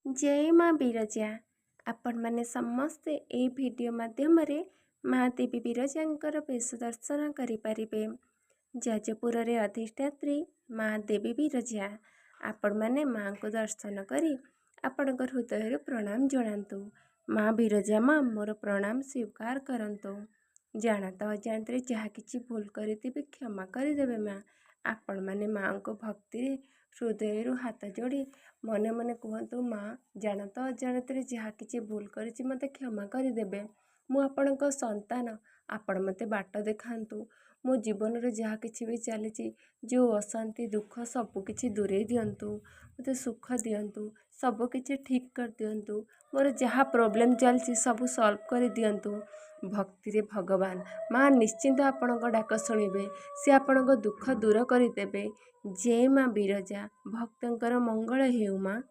जय माँ बिरजा। आपण मैंने समस्ते ए वीडियो माध्यम माँ देवी बिरजांकर बेश दर्शन करें। जाजपुर रे अधिष्ठात्री माँ देवी बिरजा आपण मैंने माँ को दर्शन करी आपण हृदय प्रणाम जनातु। माँ बिरजा माँ मोर प्रणाम स्वीकार करंतु। जानत अजाणत जहाँ किसी भूल करी क्षमा करदेवे माँ। आपण मैंने माँ को भक्ति हृदय हाथ जोड़ी मने मने कहतु माँ जानत अजाणत जहाँ किसी भूल करी मत क्षमा करदेवे। मु आपणक संतान आपण मते बाट देखातु। मो जीवन रे जहाँ किसी भी चली जो अशांति दुख सबकि दूरे दिंतु। मत सुख दिंतु सबकि ठीक कर दिंतु। मोर जहाँ प्रोब्लेम चलती सब सॉल्व कर दिंतु। भक्ति रे भगवान माँ निश्चिंत आपणक डाक शुणिबे से आपणक दुख दूर करदेवे। जय माँ बिरजा भक्तंकर मंगल हेउ माँ।